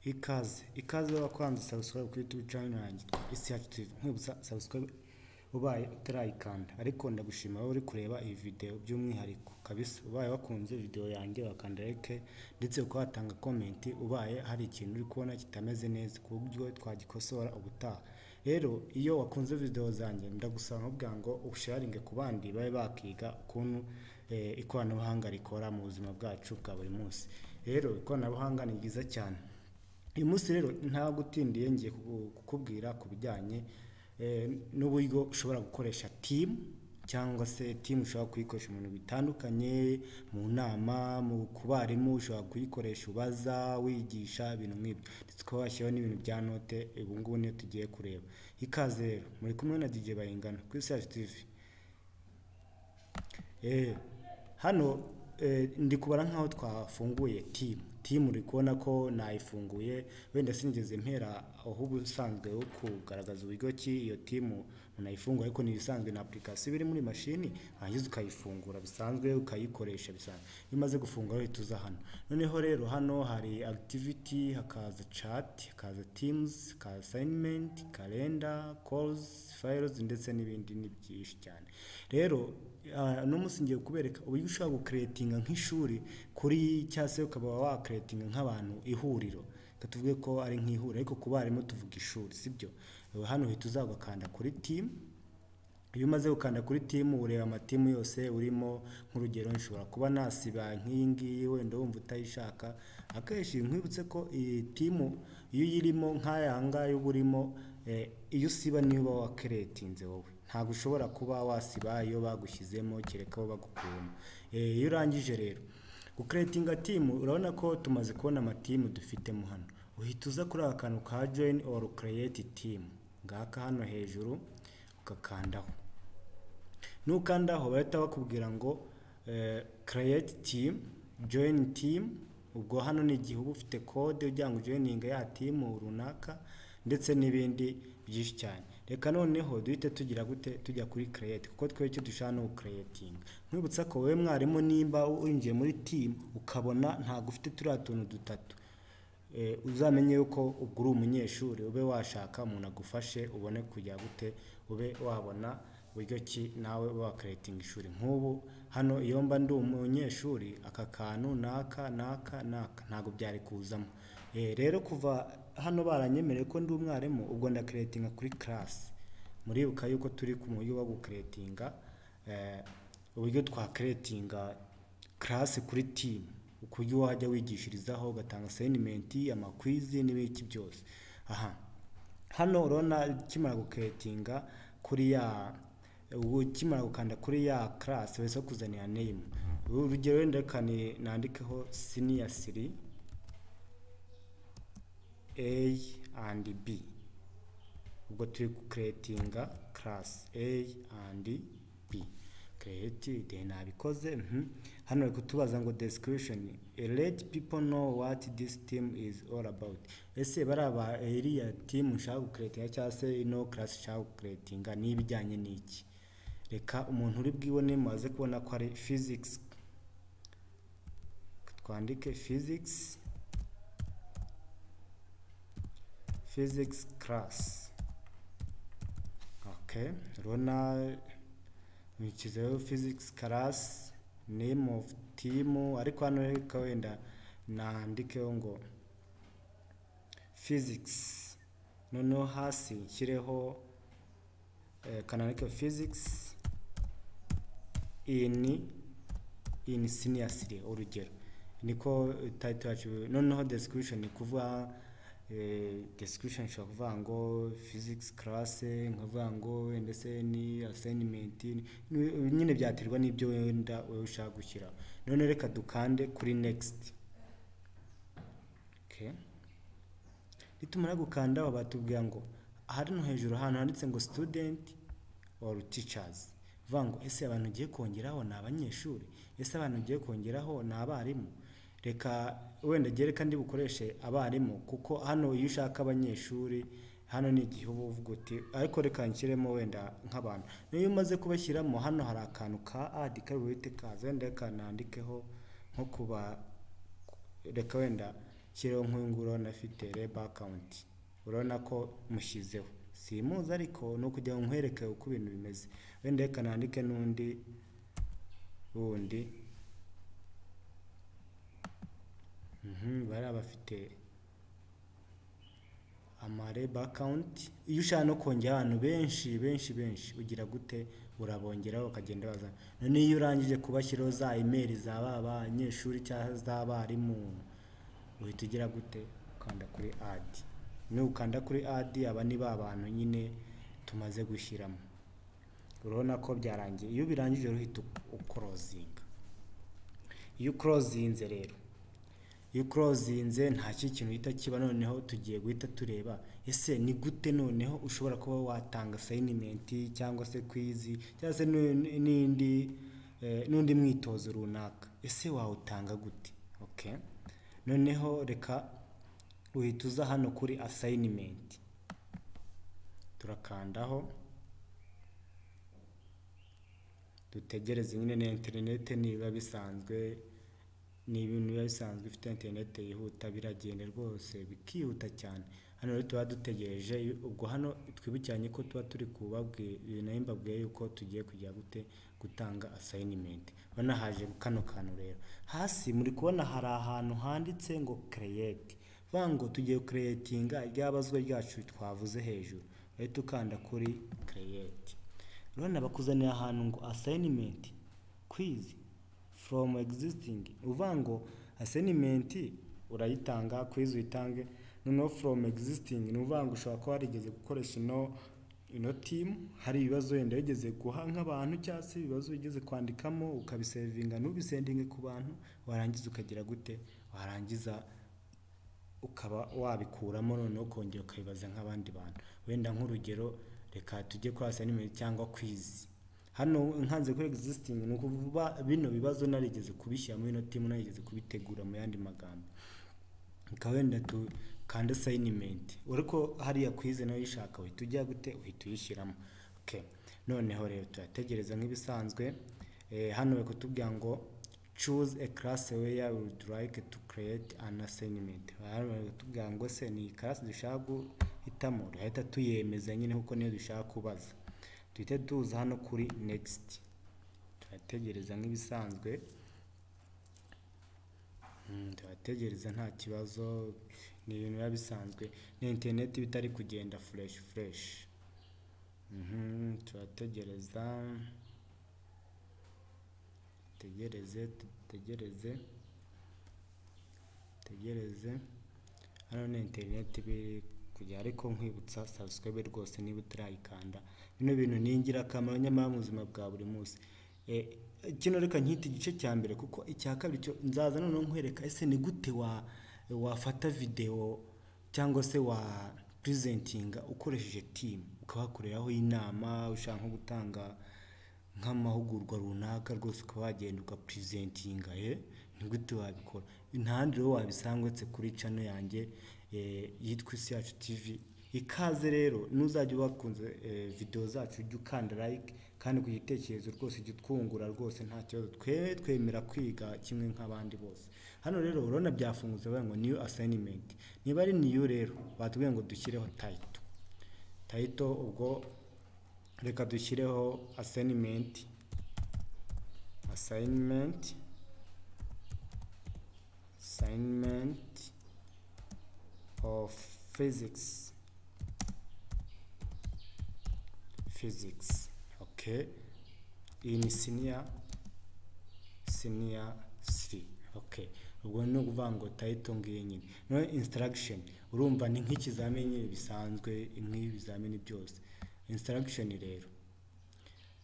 ikaze wakwanze subscribe kuri YouTube channel yanjye ishuri nkubutsa subscribe ubaye utarayikanda ariko ndagushima wowe uri kureba iyi video by'umwihariko kabisa ubaye wakunze video yanjye wakanda like ndetse ukatanga comment ubaye hari ikintu uri kubona kitameze neza ku buryo twagikosora ubutaha. Rero iyo wakunze video zanjye ndagusaba nkubwira ngo usharinge ku bandi babe bakiga ukuntu ikoranabuhanga rikora mu buzima bwacu bwa buri munsi. Rero ikoranabuhanga ni ryiza cyane. Uyu munsi rero nta gutindiye ngiye kukubwira ku bijyanye n'uburyo ushobora gukoresha team cyangwa se team ushobora kuyikoresha mu bintu bitandukanye, mu nama, mu kubarimu ushobora kuyikoresha ubaza wigisha ibintu nk'ibyo ndetse twabashyiraho n'ibintu bya note. Ubu ngubu niyo tugiye kureba. Ikaze rero muri kumwe na DJ Bayingana kuri Ishuri TV. Hano ndi kubara nkaho twafunguye team uri kubona ko nayifunguye wenda sinigeze mpera aho ubusanzwe wo kugaragaza uburyo ki iyo team unayifunguye ariko ni bisanzwe na application biri muri machine hangize ukayifungura bisanzwe ukayikoresha bisanzwe. Bimaze gufungura uhita uza hano. Noneho rero hano hari activity, hakaza chat, hakaza teams, hakaza assignment, calendar, calls, files ndetse n'ibindi byinshi cyane. Rero no musi ngiye kubereka uburyo ushobora gucreatinga nk'ishuri kuri cyase ukaba wa creatinga nk'abantu ihuriro. Katuvuge ko ari nk'ihuriro ariko kubarimo tuvuga ishuri sibyo. Hano uhita uzagakanda kuri team. Iyo umaze gukanda kuri team ureba amatimu yose urimo. Nk'urugero nshobora kuba nasiba nk'ingi wenda wumva utayishaka akeshi nkwibutse ko iyi team iyo yirimo nk'ayanga yo burimo iyo usiba niba wa creatinze wowe ntabwo ushobora kuba wasiba iyo bagushyizemo kereka bo bagukuma. Iyo urangije rero gucreatinga team urabona ko tumaze kubona amatimu dufitemo hano. Uhita uza kuri akantu ka join or create team ngaka hano hejuru ukakandaho. Nukandaho bahita bakubwira ngo create team, join team. Ubwo hano ni igihe uba ufite code ujya ngo joininga ya team runaka ndetse n'ibindi byinshi cyane. Reka noneho duhite tugira gute tujya kuri create kuko twe cyo dushaka no creating. Mwibutsa ko wewe mwarimu nimba urinjiye muri team ukabona ntago ufite turatuntu dutatu uzamenye yuko ubwo uri umunyeshuri ube washaka umuntu agufashe ubone kujya gute ube wabona buryo ki nawe wa creating ishuri. Nk'ubu hano iyo mba ndi umunyeshuri aka kantu naka ntago byari kuzamo. Rero kuva hano baranyemereye ko ndi umwarimu ubwo nda creatinga kuri class. Muribuka yuko turi ku buryo bwo creatinga uburyo twa creatinga class kuri team ukujya wajya wigishirizaho gatanga assignment amakwiz n'ibiki byose. Hano urona kimara gucreatinga kuri ya kimara gukanda kuri ya class wese kuzanira name. Urugero ndekane nandikeho senior 3 A and B. Ubwo turi creatinga class A and B. Create then abikoze. Hano kutubaza ngo description. Let people know what this team is all about. Ese baraba area team ushaka gucreatinga cyase ino class ushaka gucreatinga n'ibijyanye n'iki. Reka umuntu uri bwibone maze kubona ko ari physics. Twandike physics class. Okay, rona nikizeho physics class name of team ariko hano reka wenda nandikeho ngo physics. Noneho hasi nshyireho kanandike physics in senior 3 urugero niko title yacu. Noneho description kuva description shaka kuvuga ngo physics class nkavuga ngo ndetse ni assignment nyine byatirwa n'ibyo wenda ushaka gushyira. None reka dukande kuri next. Okay, nitumara gukanda batubwira ngo hari no hejuru hano handitse ngo student or teachers. Vango ese abantu giye kongeraho na abanyeshuri, ese abantu giye kongeraho na abarimu. Reka wenda gereka ndi bukoreshe abarimu kuko hano iyo ushaka abanyeshuri hano ni igihe uvuga uti ariko reka nshyiremo wenda nk'abantu. Niyo umaze kubashyiramo hano hari akantu ka add kabite kaza wenda kanandikeho nko kuba reka wenda kiriho nk'uyunguro nafite labor account, urabona ko mushizeho simuzi ariko no kugira ngo nkwereke uko ibintu bimeze. Wenda reka nandike n'undi wundi bari abafite labor account. Iyo ushaka no kongera abantu benshi ugira gute, urabongeraho ukagenda baza. None iyo urangije kubashyiraho za email za abanyeshuri cyangwa z'abarimu uhita ugira gute, ukanda kuri add. Ukanda kuri add, aba ni ba bantu nyine tumaze gushyiramo. Urabona ko byarangiye. Iyo birangije uhita ukorozinga. Iyo ukorozinze rero, iyo ukorozinze nta kintu uhita kiba. Noneho tugiye guhita tureba ese ni gute noneho ushobora kuba watanga assignment cyangwa se quiz cyangwa se n'undi mwitozo runaka, ese wawutanga gute? Okay, noneho reka uhita uza hano kuri assignment, turakandaho dutegereze nyine na internet niba bisanzwe. Ni ibintu biba bisanzwe, ufite internet yihuta biragenda rwose bikihuta cyane. Hano rero tuba dutegereje. Ubwo hano twibukiranye ko tuba turi kubabwira nahimbabwiye yuko tugiye kujya gutanga assignment. Bana haje kano kantu rero hasi muri kubona hari ahantu handitse ngo create, vango tugiye creatinga ryabazwa ryacu twavuze hejuru. Rero tukanda kuri create, urabona bakuzanira ahantu ngo assignment quiz from existing. Uvango assignment urayitanga, quiz uyitange. No from existing ni uvango ushobora kuba warigeze gukoresha ino team, hari ibibazo yenda yigeze guha nk'abantu cyangwa se ibibazo bigeze kwandikamo ukabisevinga n'ubisendinge ku bantu, warangiza ukagira gute, warangiza ukaba wabikuramo noneho kongera ukabibaza nk'abandi bantu. Wenda nk'urugero reka tujye kuri assignment cyangwa quiz. Hano nkanze kuri existing ni ukuvuga bino bibazo narigeze kubishyira muri ino team, narigeze kubitegura mu yandi magambo. Wenda tukanda assignment, uriko hariya quiz nayo ishaka uhita ujya gute, uhita uyishyiramo. Okay, noneho rero turategereza nk'ibisanzwe. Hano bako tubwira ngo choose a class where you would like to create an assignment. Hano tubwira ngo se ni class dushaka guhitamo, duhita tuyemeza nyine kuko niyo dushaka kubaza. Tuhite tuza hano kuri next, turategereza nk'ibisanzwe. Turategereza nta kibazo, ni ibintu biba bisanzwe. Ni internet bitari kugenda fresh. Turategereza tegereze. Hano ni internet biri kujya, ariko nkwibutsa subscribe rwose niba utarayikanda. Bino bintu ni ingirakamaro nyamara mu buzima bwa buri munsi. Kino reka nkita igice cya mbere, kuko icya kabiri cyo nzaza noneho nkwereka ese ni gute wafata video cyangwa se wa presentinga ukoresheje team, ukabakoreraho inama, ushaka nko gutanga nk'amahugurwa runaka rwose ukaba wagenda ukapresentinga. Ni gute wabikora? Intandi rero wabisangwetse kuri channel yanjye yitwa Isi Yacu TV. Ikaze rero nuzajya wakunze video zacu ujye ukanda like, kandi ku gitekerezo rwose ujye twungura rwose nta kibazo. Twemera kwiga kimwe nk'abandi bose. Hano rero urabona byafunguze ngo new assignment. Niba ari new rero batubwiye ngo dushyireho title. Ubwo reka dushyireho assignment of physics. Okay, in senior 3. Okay, ubwo no kuvango title ngiye nyine. No instruction, urumva ni nk'ikizamini bisanzwe nk'ibizamini byose. Instruction rero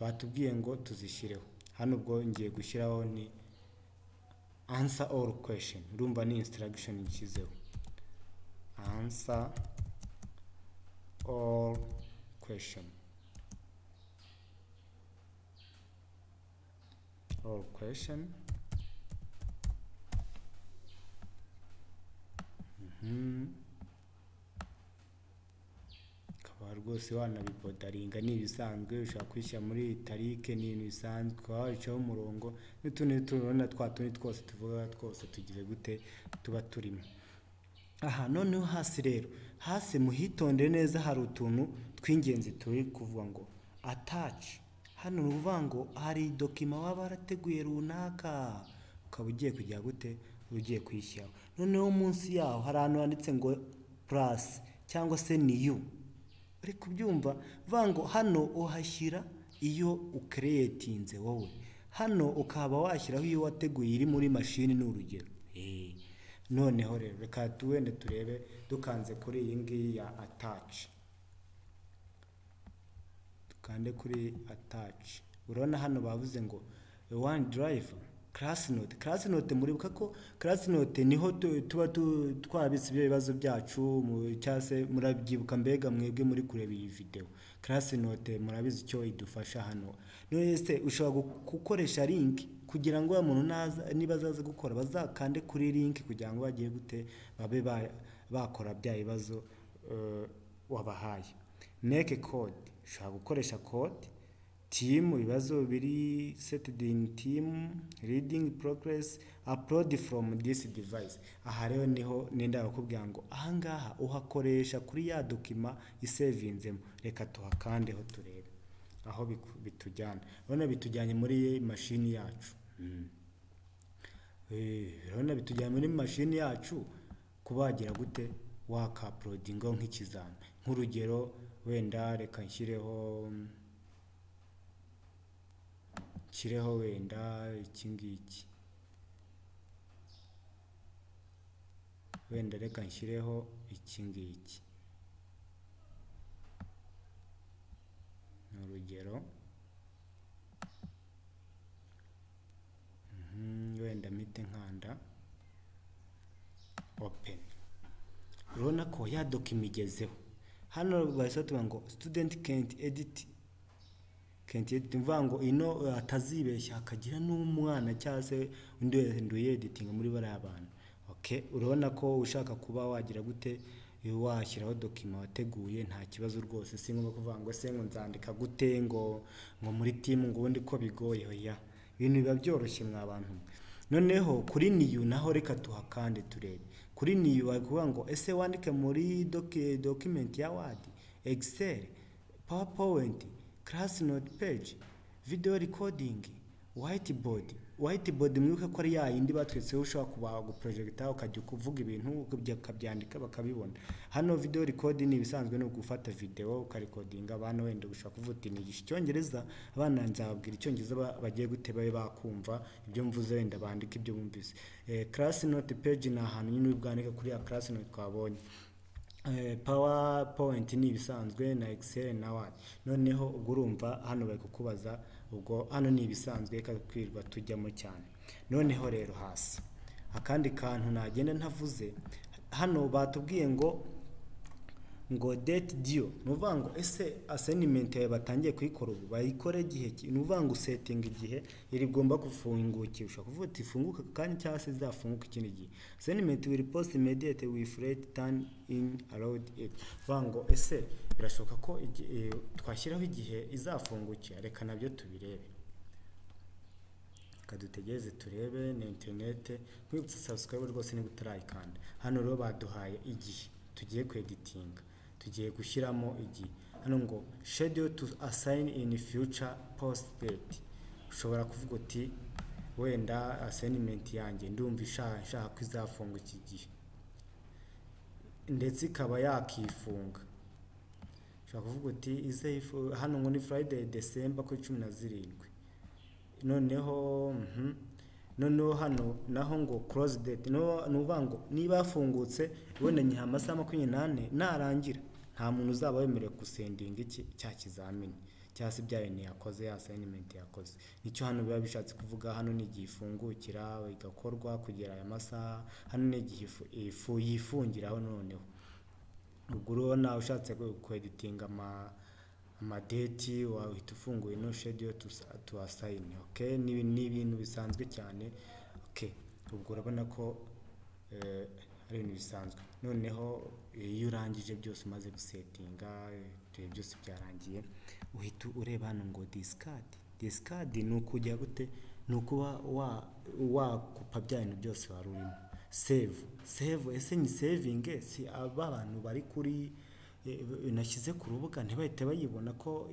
batubwiye ngo tuzishyireho. Hano ubwo ngiye gushyiraho ni answer all question. Urumva ni instruction nshyizeho answer all question. Kaba rwose wanabibodaringa ni ibisanzwe, ushaka kwishyira muri tarike ni ibintu bisanzwe, wacaho umurongo n'utundi tubona twatundi twose tuvuga twose tugize gute tuba turimo. aha noneho hasi rero hasi muhitonde neza hari utuntu tw'ingenzi turi kuvuga ngo attach. Hano nuvuga ngo hari dokima waba warateguye runaka ukaba ugiye kujya gute ugiye kwishyiraho, noneho munsi yaho hari ahantu handitse ngo plus cyangwa se new. Uri kubyumva vuga ngo hano uhashyira iyo ucreatinze wowe, hano ukaba washyiraho iyo wateguye iri muri mashini n'urugero. Noneho rero reka tuwende turebe dukanze kuri iyi ngiyi ya attach, dukande kuri attach. Urabona hano bavuze ngo OneDrive class note. Class note muribuka ko class note niho tuba twabitse ibyo bibazo byacu cyase murabyibuka mbega mwebwe muri kureba iyi video. Class note murabizi icyo idufasha hano. None ushobora gukoresha link kugira ngo umuntu niba azaza gukora bazakande kuri link kugira ngo bagiye gute babe bakora bya bibazo wabahaye. Make code, ushobora gukoresha code. Team ibibazo biri set in team, reading progress, upload from this device. Aha rero niho nenda bakubwira ngo ahangaha uhakoresha kuri ya dokima isevinzemo. Reka tuhakandeho turebe aho bitujyana. Urabona bitujyanye muri mashini yacu. Urabona bitujyanye muri mashini yacu kubagira gute waka uploading nk'ikizami. Nk'urugero wenda reka nshyireho wenda iki ngiki, wenda reka nshyireho iki ngiki n'urugero. Wenda mite nkanda open. Urabona ko ya document igezeho. Hano basatuba ngo student can't edit mvango ino atazibeshya akagira n'umwana cyase undi nduye editing muri bara abantu. Okay, urabona ko ushaka kuba wagira gute washyiraho document wateguye nta kibazo rwose. Singombwa kuvuga ngo se ngo nzandika gute ngo muri team ngo ubundi ko bigoye. Oya, ibintu biba byoroshye mwabantu. Noneho kuri new naho reka tuhakande turebe. Kuri new wakuvuga ngo ese wandike muri document ya Word, Excel, PowerPoint, class note page, video recording, whiteboard mwibuke ko ari ya yindi batwetseho ushobora kuba guprojecta ukajya kuvuga ibintu ukabyandika bakabibona. Hano video recording ni bisanzwe no gufata video ukarecordinga abana wenda ushaka kuvuga ni icyongereza abana nzababwira icyongereza bagiye guteba bakumva ibyo mvuze wenda bandika ibyo bumvise. Class note page na ahantu nyine ubwandika kuri ya class note twabonye. PowerPoint ni bisanzwe na Excel na Word. Noneho ubwo urumva hano bari kukubaza ubwo hano ni bisanzwe kakwirwa tujyamo cyane. Noneho rero hasi akandi kantu nagenda ntavuze hano batubwiye ngo date due. Nuvuga ngo ese assignment yawe batangiye kuyikora ubu bayikore igihe ki. Nuvuga ngo setting igihe iri gomba gufungukira. Ushaka kuvuga ati funguka kandi cyangwa se zafunguka ikindi gihe. Assignment will post immediately with rate turn in allowed it. Nuvuga ngo ese birashoboka ko twashyiraho igihe izafungukira. Reka nabyo tubirebe. Kadutegeze turebe na internet. Kwibutsa subscribe rwose niba utarayikanda. Hano rero baduhaye igihe tugiye kweditinga, tugiye gushyiramo igihe. Hano ngo schedule to assign in future post date. Ushobora kuvuga uti wenda assignment yanjye ndumva ishaka kwizafunga iki gihe ndetse ikaba yakifunga. Ushobora kuvuga uti hano ngo ni Friday December ko 17. Noneho hano naho ngo close date nuvuga ngo niba afungutse wenda nyiha amasaha 28 narangira nta muntu uzaba wemerewe kusendinga iki cya kizamini cyase byaye ni yakoze assignment yakoze. Nicyo hano biba bishatse kuvuga. Hano ni igihe ifungukira igakorwa kugera aya masaha. Hano ni igihe yifungiraho. Noneho ubwo urabona ushatse kweditinga amadate wahita ufunguye no schedule to assign. Okay, ni ibintu bisanzwe cyane. Okay, ubwo urabona ko ari ibintu bisanzwe. Noneho iyo urangije byose umaze gusetinga byose byarangiye uhita ureba hano ngo discard ni ukujya gute ni ukuba wakupa bya bintu byose warurimo. save ese ni saving si aba bantu bari kuri nashyize ku rubuga ntibahite bayibona ko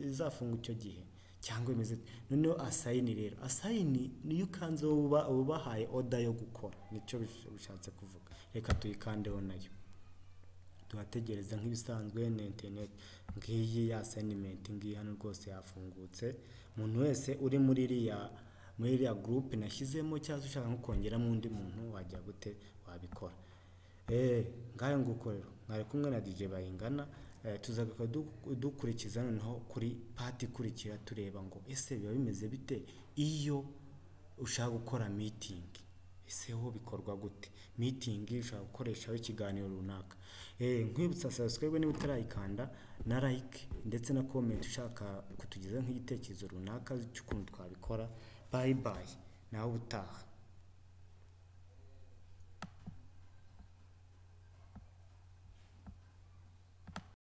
izafunga icyo gihe cyangwa imeze noneho asayini rero asayini niyo ukanze ubahaye order yo gukora nicyo bishatse kuvuga reka tuyikandeho nayo tuhategereza nk'ibisanzwe na internet ngiyi ya assignment ngiyi hano rwose yafungutse umuntu wese uri muri iriya group nashyizemo cyangwa ushaka nko kongeramo undi muntu wajya gute wabikora ngayo nguko rero mwari kumwe na DJ Bayingana tuzagaruka dukurikiza noneho kuri party ikurikira tureba ngo ese biba bimeze bite iyo ushaka gukora meeting ese ho bikorwa gute meeting ushaka gukoresha ikiganiro runaka nkwibutsa subscribe niba utarayikanda na like ndetse na comment ushaka kutugezaho nk'igitekerezo runaka cy'ukuntu twabikora bye bye nawe utaha